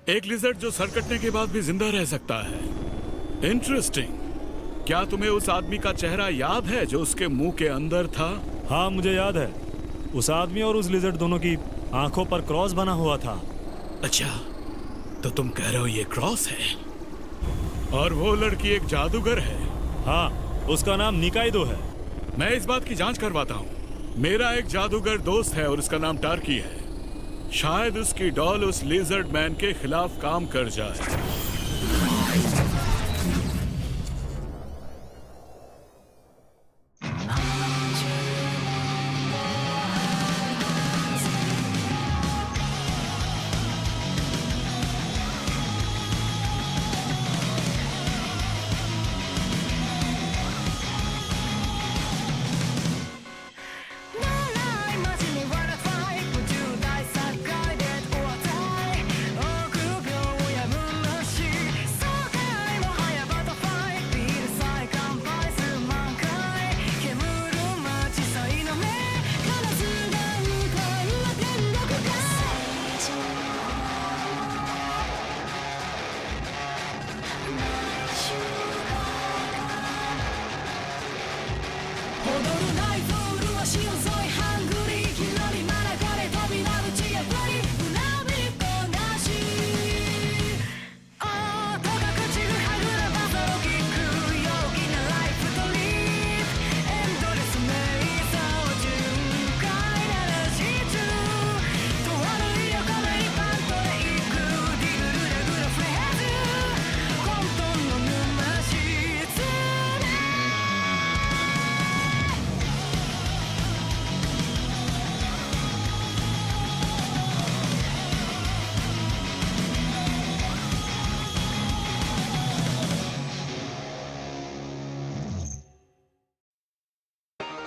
एक लिजर्ड जो सर कटने के बाद भी जिंदा रह सकता है। इंटरेस्टिंग। क्या तुम्हें उस आदमी का चेहरा याद है जो उसके मुंह के अंदर था? हाँ, मुझे याद है। उस आदमी और उस लिजर्ड दोनों की आंखों पर क्रॉस बना हुआ था। अच्छा, तो तुम कह रहे हो ये क्रॉस है? और वो लड़की एक जादूगर है? हाँ, उसका नाम निकाइदो है। मैं इस बात की जांच करवाता हूँ। मेरा एक जादूगर दोस्त है और उसका नाम टार्की है। शायद उसकी डॉल उस लिजर्ड मैन के खिलाफ काम कर जाए।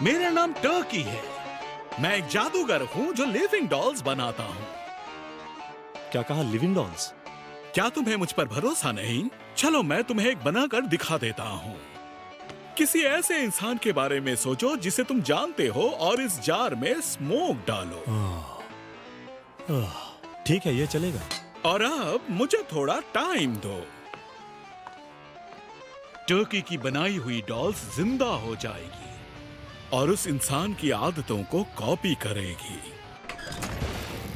मेरा नाम टर्की है। मैं एक जादूगर हूँ जो लिविंग डॉल्स बनाता हूँ। क्या कहा, लिविंग डॉल्स? क्या तुम्हें मुझ पर भरोसा नहीं? चलो मैं तुम्हें एक बनाकर दिखा देता हूँ। किसी ऐसे इंसान के बारे में सोचो जिसे तुम जानते हो और इस जार में स्मोक डालो। ठीक है, ये चलेगा। और अब मुझे थोड़ा टाइम दो। टर्की की बनाई हुई डॉल्स जिंदा हो जाएगी और उस इंसान की आदतों को कॉपी करेगी।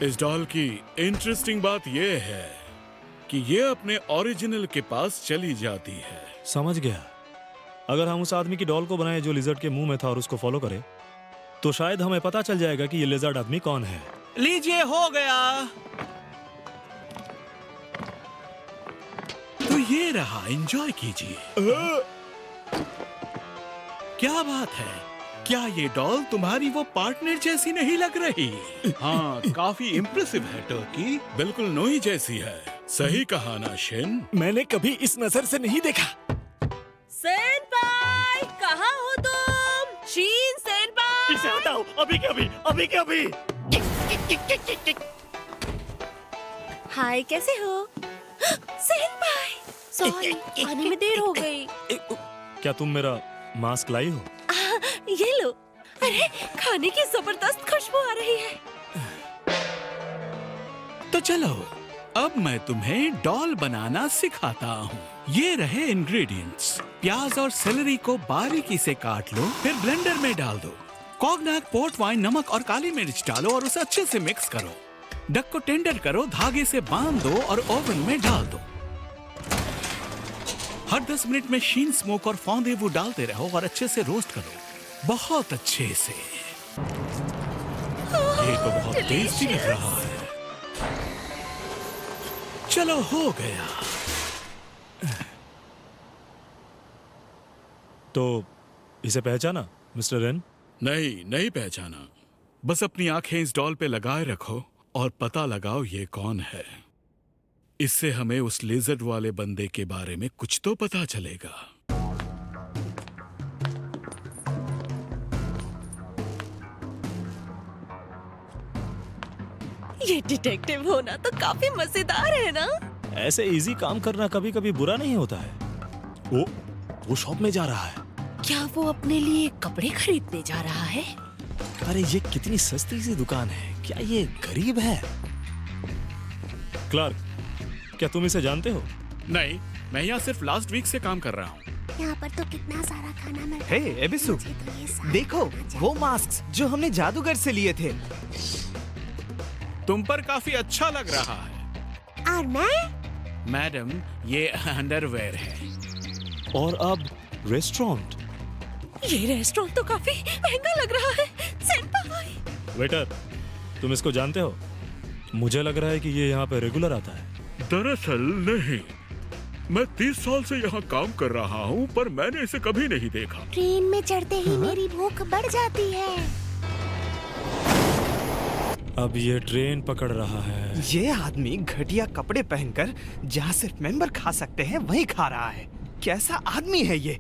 इस डॉल की इंटरेस्टिंग बात यह है कि ये अपने ओरिजिनल के पास चली जाती है। समझ गया। अगर हम उस आदमी की डॉल को बनाए जो लिजर्ड के मुंह में था और उसको फॉलो करें, तो शायद हमें पता चल जाएगा कि ये लिजर्ड आदमी कौन है। लीजिए, हो गया। तो ये रहा, एंजॉय कीजिए। क्या बात है? क्या ये डॉल तुम्हारी वो पार्टनर जैसी नहीं लग रही? हाँ, काफी इम्प्रेसिव है टर्की। बिल्कुल नोई जैसी है। सही कहा ना शिन? मैंने कभी इस नजर से नहीं देखा। सेनपाई, कहाँ हो तुम? शीन सेनपाई। इसे हटाओ, अभी के अभी, अभी के अभी। हाय, कैसे हो? सेनपाई, सॉरी, आने में देर हो गई। क्या तुम मेरा मास्क लाई हो? ये लो। अरे, खाने की जबरदस्त खुशबू आ रही है। तो चलो, अब मैं तुम्हें डॉल बनाना सिखाता हूँ। ये रहे इंग्रेडिएंट्स। प्याज और सेलरी को बारीकी से काट लो, फिर ब्लेंडर में डाल दो। कॉग्नाक, पोर्ट वाइन, नमक और काली मिर्च डालो और उसे अच्छे से मिक्स करो। डक को टेंडर करो, धागे से बांध दो और ओवन में डाल दो। हर 10 मिनट में शीन, स्मोक और फॉन्डेवू डालते रहो और अच्छे से रोस्ट करो, बहुत अच्छे से। ये तो बहुत टेस्टी लग रहा है। चलो, हो गया। तो इसे पहचाना मिस्टर रेन? नहीं पहचाना। बस अपनी आंखें इस डॉल पे लगाए रखो और पता लगाओ ये कौन है। इससे हमें उस लेजर्ड वाले बंदे के बारे में कुछ तो पता चलेगा। ये डिटेक्टिव होना तो काफी मजेदार है ना? ऐसे इजी काम करना कभी कभी बुरा नहीं होता है। वो शॉप में जा रहा है। क्या वो अपने लिए कपड़े खरीदने जा रहा है? अरे ये कितनी सस्ती सी दुकान है, क्या ये गरीब है? क्लार्क, क्या तुम इसे जानते हो? नहीं, मैं यहाँ सिर्फ लास्ट वीक से काम कर रहा हूँ। यहाँ पर तो कितना सारा खाना मिलता हे है। एबिसु, मुझे तो ये सारा देखो खाना चाहिए। वो मास्क जो हमने जादूगर से लिए थे। तुम पर काफी अच्छा लग रहा है। और मैं? मैडम, ये अंडरवेयर है। और अब रेस्टोरेंट। ये रेस्टोरेंट तो काफी महंगा लग रहा है। सेनपाई। वेटर, तुम इसको जानते हो? मुझे लग रहा है कि ये यहाँ पे रेगुलर आता है। दरअसल नहीं, मैं 30 साल से यहाँ काम कर रहा हूँ, पर मैंने इसे कभी नहीं देखा। ट्रेन में चढ़ते ही मेरी भूख बढ़ जाती है। अब ये ट्रेन पकड़ रहा है। ये आदमी घटिया कपड़े पहनकर जहाँ सिर्फ मेंबर खा सकते हैं वहीं खा रहा है। कैसा आदमी है ये?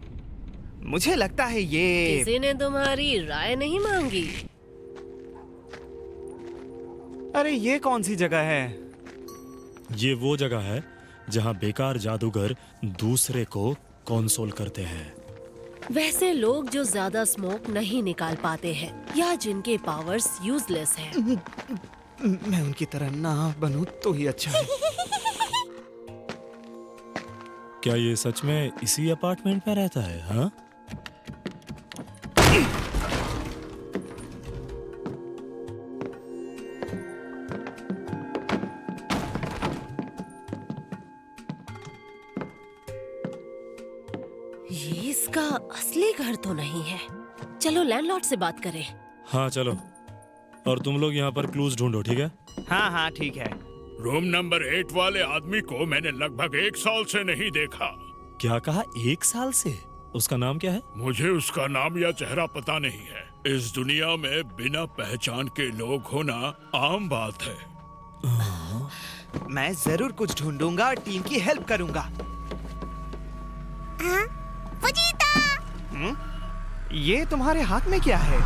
मुझे लगता है ये किसी ने तुम्हारी राय नहीं मांगी। अरे ये कौन सी जगह है? ये वो जगह है जहाँ बेकार जादूगर दूसरे को कंसोल करते हैं। वैसे लोग जो ज्यादा स्मोक नहीं निकाल पाते हैं या जिनके पावर्स यूजलेस हैं। मैं उनकी तरह ना बनूं तो ही अच्छा है। क्या ये सच में इसी अपार्टमेंट में रहता है? हाँ? ये इसका असली घर तो नहीं है। चलो लैंडलॉर्ड से बात करें। हाँ चलो। और तुम लोग यहाँ पर क्लूज ढूंढो, ठीक है? हाँ हाँ ठीक है। रूम नंबर 8 वाले आदमी को मैंने लगभग 1 साल से नहीं देखा। क्या कहा? 1 साल से? उसका नाम क्या है? मुझे उसका नाम या चेहरा पता नहीं है। इस दुनिया में बिना पहचान के लोग होना आम बात है। मैं जरूर कुछ ढूंढूंगा और टीम की हेल्प करूंगा। ये तुम्हारे हाथ में क्या है?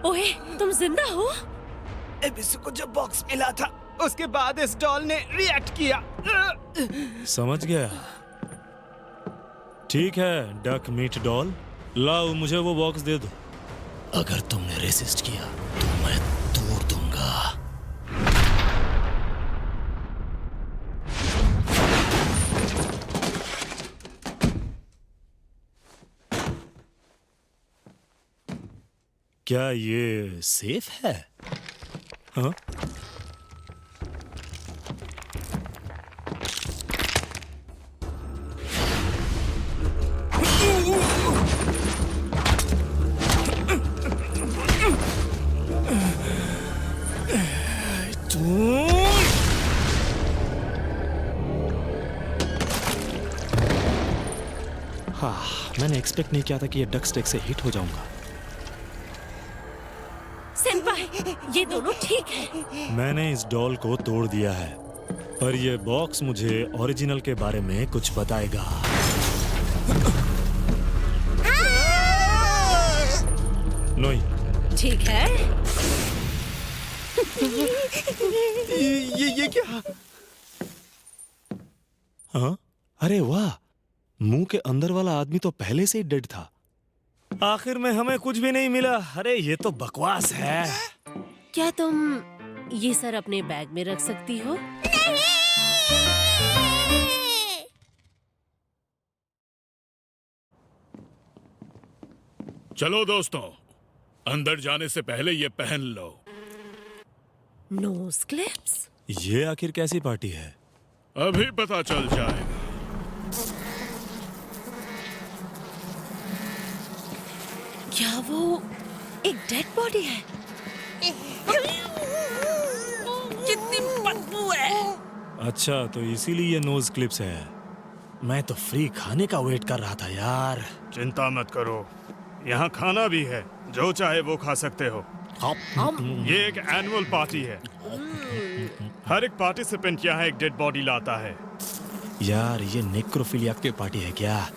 ओए, तुम जिंदा हो? एबिसु को जब बॉक्स मिला था उसके बाद इस डॉल ने रिएक्ट किया। समझ गया। ठीक है डक मीट डॉल, लाओ मुझे वो बॉक्स दे दो। अगर तुमने रेसिस्ट किया तो मैं तोड़ दूंगा। क्या ये सेफ है? हाँ? हाँ, मैंने एक्सपेक्ट नहीं किया था कि ये डक स्टेक से हिट हो जाऊंगा। सेनपाई, ये दोनों ठीक है। मैंने इस डॉल को तोड़ दिया है, पर ये बॉक्स मुझे ओरिजिनल के बारे में कुछ बताएगा। नोई, ठीक है। ये क्या? हाँ? अरे वाह, मुंह के अंदर वाला आदमी तो पहले से ही डेड था। आखिर में हमें कुछ भी नहीं मिला। अरे ये तो बकवास है। क्या तुम ये सर अपने बैग में रख सकती हो? चलो दोस्तों, अंदर जाने से पहले ये पहन लो। Knows clips? ये आखिर कैसी पार्टी है? अभी पता चल जाएगा। क्या वो एक डेड बॉडी है? कितनी बदबू है। अच्छा, तो इसीलिए ये नोज क्लिप्स है। मैं तो फ्री खाने का वेट कर रहा था यार। चिंता मत करो, यहाँ खाना भी है, जो चाहे वो खा सकते हो। ये एक एनुअल पार्टी है। हर एक पार्टिसिपेंट यहाँ एक डेड बॉडी लाता है। यार ये नेक्रोफिलिया की पार्टी है क्या?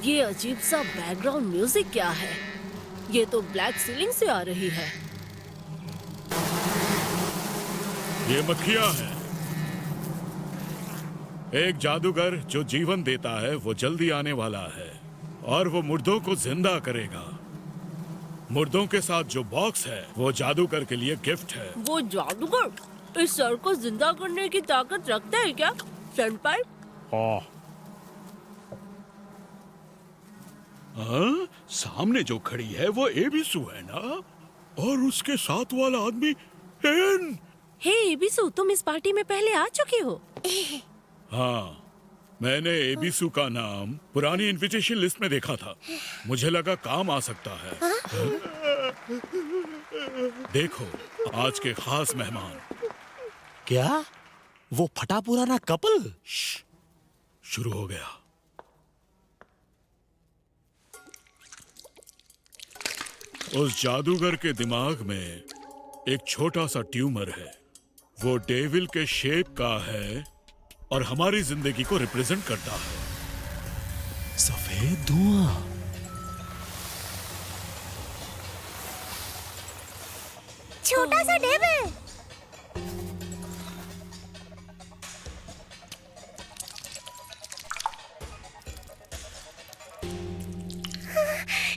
ये अजीब सा बैकग्राउंड म्यूजिक क्या है? ये तो ब्लैक सीलिंग से आ रही है। ये मक्खियाँ हैं। एक जादूगर जो जीवन देता है वो जल्दी आने वाला है और वो मुर्दों को जिंदा करेगा। मुर्दों के साथ जो बॉक्स है वो जादूगर के लिए गिफ्ट है। वो जादूगर इस सर को जिंदा करने की ताकत रखता है क्या सेनपाई? हाँ, सामने जो खड़ी है वो एबिसु है ना, और उसके साथ वाला आदमी एन। हे एबिसु, तुम इस पार्टी में पहले आ चुके हो? हाँ, मैंने एबिसु का नाम पुरानी इनविटेशन लिस्ट में देखा था। मुझे लगा काम आ सकता है। देखो, आज के खास मेहमान। क्या? वो फटा पुराना कपल? शुरू हो गया। उस जादूगर के दिमाग में एक छोटा सा ट्यूमर है। वो डेविल के शेप का है और हमारी जिंदगी को रिप्रेजेंट करता है। सफेद धुआं। छोटा सा डेविल।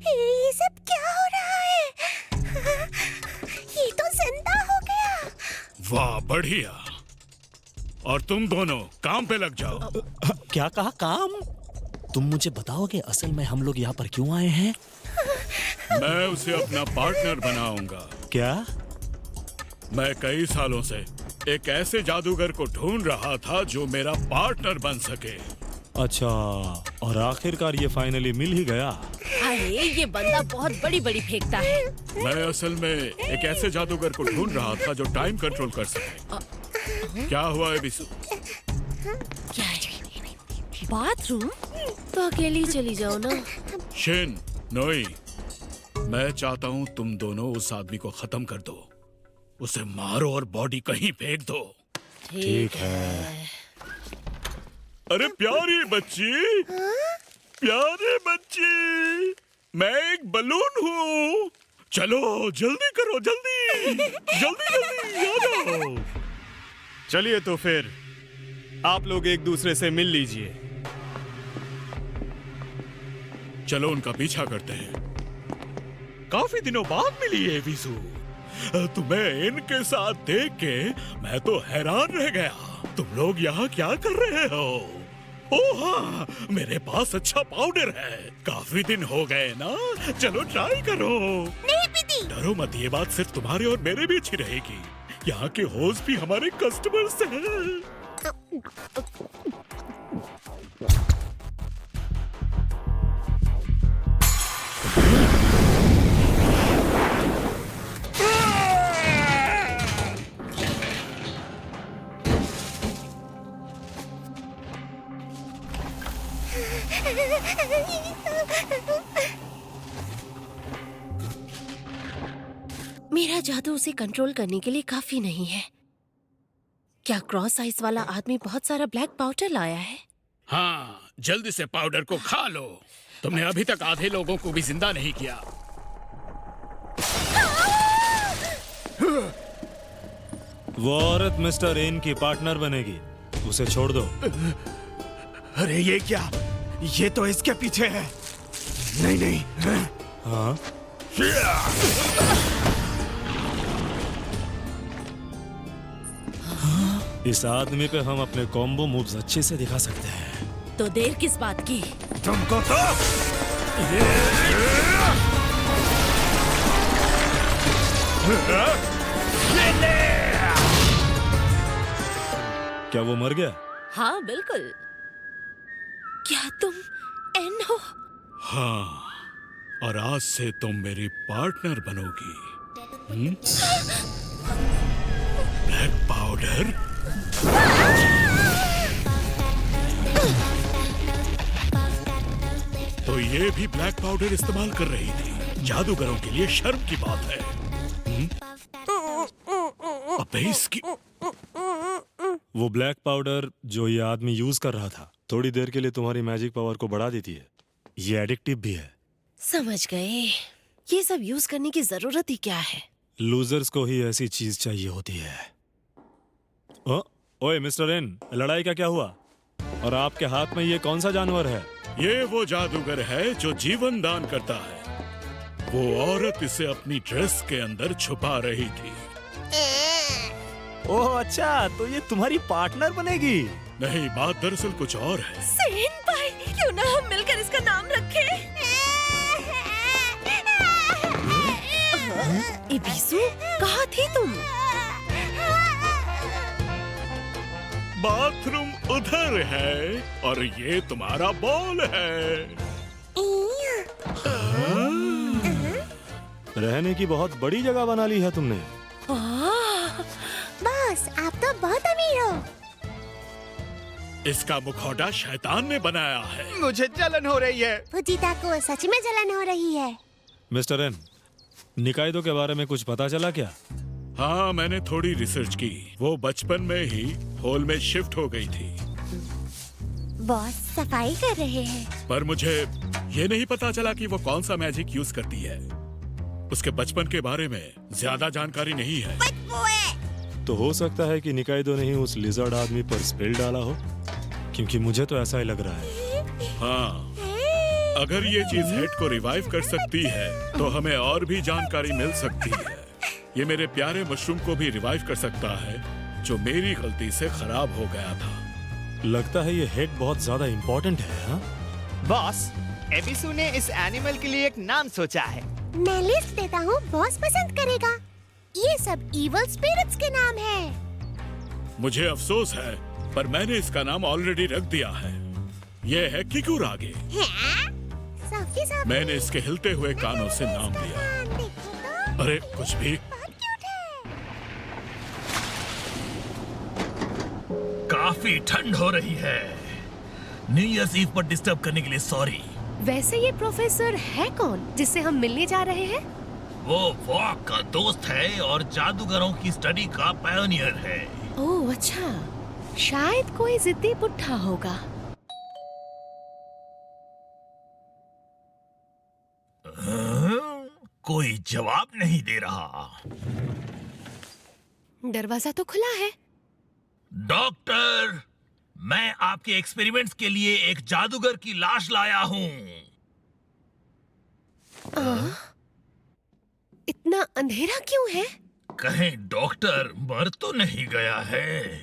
ये सब क्या हो रहा है? ये तो जिंदा हो गया। वाह, बढ़िया। और तुम दोनों काम पे लग जाओ। क्या कहा काम? तुम मुझे बताओगे असल में हम लोग यहाँ पर क्यों आए हैं? मैं उसे अपना पार्टनर बनाऊंगा। क्या? मैं कई सालों से एक ऐसे जादूगर को ढूंढ रहा था जो मेरा पार्टनर बन सके। अच्छा, और आखिरकार ये फाइनली मिल ही गया। अरे ये बंदा बहुत बड़ी बड़ी फेंकता है। मैं असल में एक ऐसे जादूगर को ढूंढ रहा था जो टाइम कंट्रोल कर सके। क्या हुआ एबिसु? क्या है? बाथरूम? तो अकेली चली जाओ ना। शिन, नोई, मैं चाहता हूँ तुम दोनों उस आदमी को खत्म कर दो। उसे मारो और बॉडी कहीं फेंक दो। ठीक है। अरे प्यारी बच्ची, प्यारी बच्ची, मैं एक बलून हूँ। चलो जल्दी करो, जल्दी जल्दी जल्दी आ जाओ। चलिए तो फिर आप लोग एक दूसरे से मिल लीजिए। चलो उनका पीछा करते हैं। काफी दिनों बाद मिली है एबिसु। तुम्हें इनके साथ देख के मैं तो हैरान रह गया। तुम लोग यहाँ क्या कर रहे हो? ओह हाँ, मेरे पास अच्छा पाउडर है। काफी दिन हो गए ना, चलो ट्राई करो। नहीं पीती। डरो मत, ये बात सिर्फ तुम्हारे और मेरे भी अच्छी रहेगी। यहाँ के होस्ट भी हमारे कस्टमर्स हैं। मेरा जादू उसे कंट्रोल करने के लिए काफी नहीं है। क्या क्रॉस साइज वाला आदमी बहुत सारा ब्लैक पाउडर लाया है? हाँ, जल्दी से पाउडर को खा लो। तुमने अभी तक आधे लोगों को भी जिंदा नहीं किया। वो औरत मिस्टर एन की पार्टनर बनेगी, उसे छोड़ दो। अरे ये क्या? ये तो इसके पीछे है। नहीं नहीं। हाँ? इस आदमी पे हम अपने कॉम्बो मूव्स अच्छे से दिखा सकते हैं। तो देर किस बात की? तुमको तो क्या वो मर गया? हाँ बिल्कुल। क्या तुम एन हो? हाँ, और आज से तुम मेरी पार्टनर बनोगी। Black powder? तो ये भी ब्लैक पाउडर इस्तेमाल कर रही थी। जादूगरों के लिए शर्म की बात है। अबे इसकी वो ब्लैक पाउडर जो ये आदमी यूज कर रहा था, थोड़ी देर के लिए तुम्हारी मैजिक पावर को बढ़ा देती है। ये एडिक्टिव भी है। समझ गए। ये सब यूज करने की जरूरत ही क्या है? लूजर्स को ही ऐसी चीज चाहिए होती है। ओए मिस्टर एन, लड़ाई का क्या हुआ? और आपके हाथ में ये कौन सा जानवर है? ये वो जादूगर है जो जीवन दान करता है। वो औरत इसे अपनी ड्रेस के अंदर छुपा रही थी। ओह अच्छा, तो ये तुम्हारी पार्टनर बनेगी। नहीं, बात दरअसल कुछ और है। सेन भाई, क्यों ना हम मिलकर इसका नाम रखें? एबिसु, कहाँ थी तुम? बाथरूम उधर है और ये तुम्हारा बॉल है। रहने की बहुत बड़ी जगह बना ली है तुमने। बॉस, आप तो बहुत अमीर हो। इसका मुखौटा शैतान ने बनाया है। मुझे जलन हो रही है। फुजीता को सच में जलन हो रही है। मिस्टर एन, निकाइदो के बारे में कुछ पता चला क्या? हाँ, मैंने थोड़ी रिसर्च की। वो बचपन में ही होल में शिफ्ट हो गई थी। बॉस सफाई कर रहे हैं। पर मुझे ये नहीं पता चला कि वो कौन सा मैजिक यूज करती है। उसके बचपन के बारे में ज्यादा जानकारी नहीं है। तो हो सकता है कि निकाइदो ने ही उस लिजर्ड आदमी पर स्पेल डाला हो, क्योंकि मुझे तो ऐसा ही लग रहा है। हाँ, अगर ये चीज हेड को रिवाइव कर सकती है तो हमें और भी जानकारी मिल सकती है। ये मेरे प्यारे मशरूम को भी रिवाइव कर सकता है, जो मेरी गलती से खराब हो गया था। लगता है ये हेड बहुत ज्यादा इम्पोर्टेंट है। हाँ? बॉस, एबिसु ने इस एनिमल के लिए एक नाम सोचा है। मैं लिस्ट देता हूँ, बॉस पसंद करेगा। ये सब इवल स्पिरिट्स के नाम हैं। मुझे अफसोस है, पर मैंने इसका नाम ऑलरेडी रख दिया है। ये है किकुरागे। Softy softy. मैंने इसके हिलते हुए कानों से नाम लिया। देखो तो, अरे कुछ भी। बहुत क्यूट है। काफी ठंड हो रही है। न्यू ईयर्स ईव पर डिस्टर्ब करने के लिए सॉरी। वैसे ये प्रोफेसर है कौन जिससे हम मिलने जा रहे हैं? वो वॉक का दोस्त है और जादूगरों की स्टडी का पायोनियर है। ओह अच्छा, शायद कोई जिद्दी पुट्ठा होगा। कोई जवाब नहीं दे रहा। दरवाजा तो खुला है। डॉक्टर, मैं आपके एक्सपेरिमेंट्स के लिए एक जादूगर की लाश लाया हूँ। इतना अंधेरा क्यों है? कहीं डॉक्टर मर तो नहीं गया है?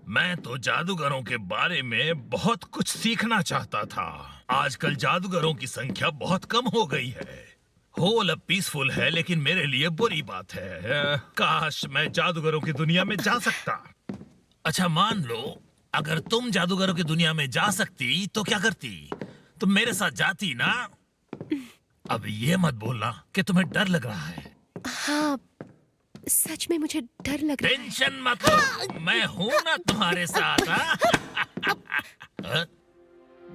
मैं तो जादूगरों के बारे में बहुत कुछ सीखना चाहता था। आजकल जादूगरों की संख्या बहुत कम हो गई है। होल अब पीसफुल है, लेकिन मेरे लिए बुरी बात है। काश मैं जादूगरों की दुनिया में जा सकता। अच्छा, मान लो अगर तुम जादूगरों की दुनिया में जा सकती तो क्या करती? तुम मेरे साथ जाती ना? अब ये मत बोलना कि तुम्हें डर लग रहा है। हाँ, सच में मुझे डर लग रहा है। टेंशन मत लो, मैं हूं ना तुम्हारे साथ। हाँ?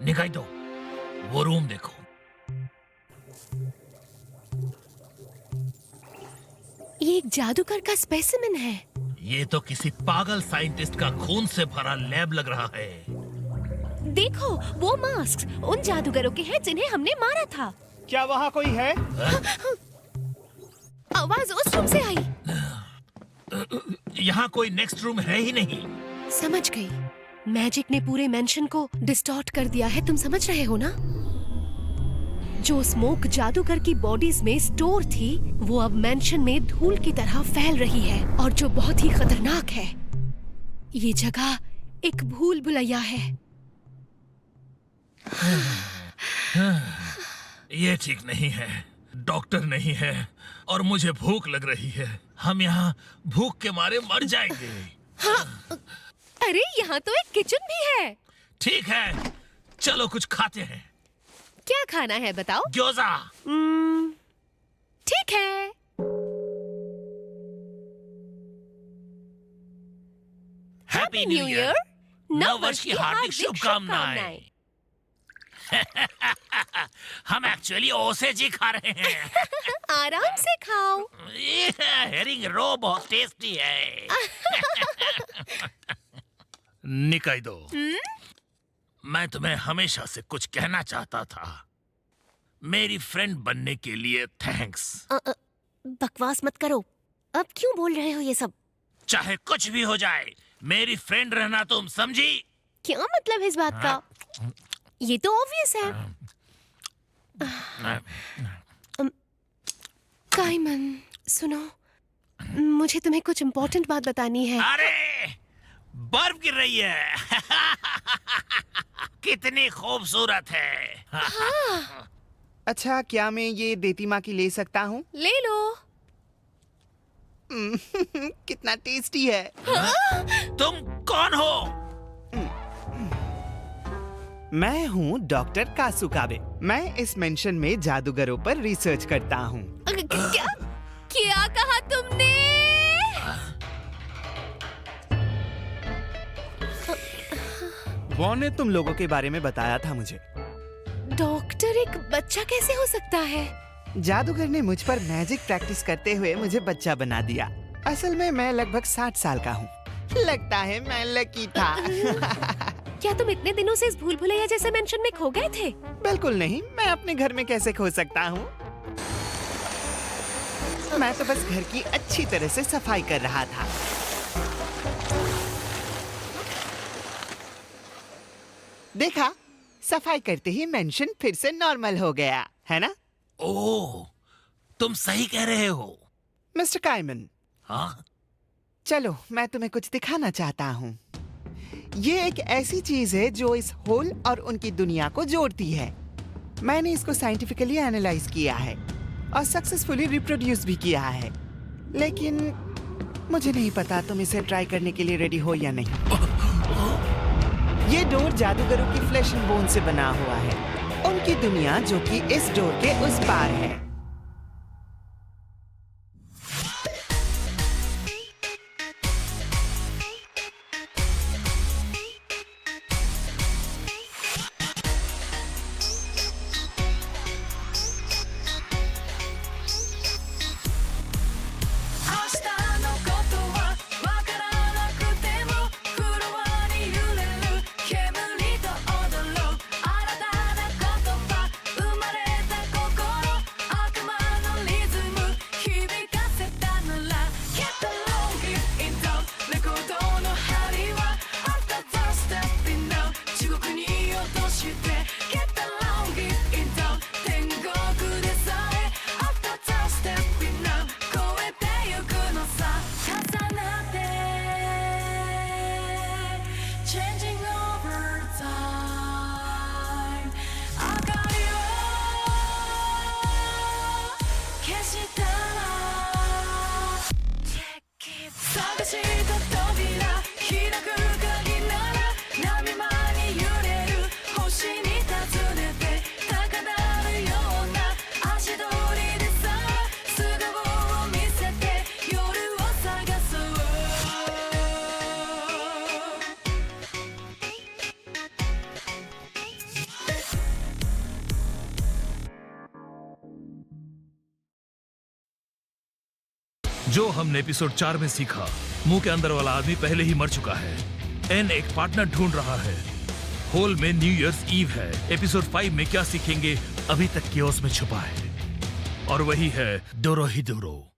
निकाल दो, वो रूम देखो। ये एक जादूगर का स्पेसिमेन है। ये तो किसी पागल साइंटिस्ट का खून से भरा लैब लग रहा है। देखो, वो मास्क उन जादूगरों के हैं जिन्हें हमने मारा था। क्या वहाँ कोई है? आवाज उस रूम से आई। यहाँ कोई नेक्स्ट रूम है ही नहीं। समझ गई। मैजिक ने पूरे मेंशन को डिस्टॉर्ट कर दिया है, तुम समझ रहे हो ना? जो स्मोक जादूगर की बॉडीज में स्टोर थी, वो अब मेंशन में धूल की तरह फैल रही है, और जो बहुत ही खतरनाक है, ये जगह एक भूल भुलैया है। ये ठीक नहीं है। डॉक्टर नहीं है और मुझे भूख लग रही है। हम यहाँ भूख के मारे मर जाएंगे। हाँ, अरे यहाँ तो एक किचन भी है। ठीक है, चलो कुछ खाते हैं। क्या खाना है बताओ? ग्योजा। ठीक है। Happy new year. नव वर्ष की हार्दिक शुभकामनाएं। हम एक्चुअली ओसेजी खा रहे हैं। आराम से खाओ। हेरिंग रो बहुत टेस्टी है। निकाइदो, मैं तुम्हें हमेशा से कुछ कहना चाहता था। मेरी फ्रेंड बनने के लिए थैंक्स। बकवास मत करो। अब क्यों बोल रहे हो ये सब? चाहे कुछ भी हो जाए, मेरी फ्रेंड रहना तुम समझी? क्या मतलब है इस बात का? ये तो ऑब्वियस है। काइमन, सुनो, मुझे तुम्हें कुछ इम्पोर्टेंट बात बतानी है। अरे बर्फ गिर रही है। कितनी खूबसूरत है। अच्छा, क्या मैं ये देती माँ की ले सकता हूँ? ले लो। कितना टेस्टी है। तुम कौन हो? मैं हूँ डॉक्टर कासुकाबे। मैं इस मेंशन में जादूगरों पर रिसर्च करता हूँ। क्या क्या कहा तुमने? वॉन ने तुम लोगों के बारे में बताया था मुझे। डॉक्टर, एक बच्चा कैसे हो सकता है? जादूगर ने मुझ पर मैजिक प्रैक्टिस करते हुए मुझे बच्चा बना दिया। असल में मैं लगभग 60 साल का हूँ। लगता है मैं लकी था। क्या तुम इतने दिनों से इस भूल भुलैया जैसे मेंशन में खो गए थे? बिल्कुल नहीं, मैं अपने घर में कैसे खो सकता हूँ? मैं तो बस घर की अच्छी तरह से सफाई कर रहा था। देखा, सफाई करते ही मेंशन फिर से नॉर्मल हो गया, है ना? ओह, तुम सही कह रहे हो। मिस्टर काइमन, हाँ? चलो मैं तुम्हें कुछ दिखाना चाहता हूँ। ये एक ऐसी चीज है जो इस होल और उनकी दुनिया को जोड़ती है। मैंने इसको साइंटिफिकली एनालाइज किया है और सक्सेसफुली रिप्रोड्यूस भी किया है। लेकिन मुझे नहीं पता तुम इसे ट्राई करने के लिए रेडी हो या नहीं। ये डोर जादूगरों की फ्लैश एंड बोन से बना हुआ है, उनकी दुनिया जो कि इस डोर के उस पार है। जो हमने एपिसोड 4 में सीखा, मुंह के अंदर वाला आदमी पहले ही मर चुका है। एन एक पार्टनर ढूंढ रहा है। होल में न्यू ईयर्स ईव है। एपिसोड 5 में क्या सीखेंगे, अभी तक कियोस में छुपा है। और वही है डोरोहिडोरो।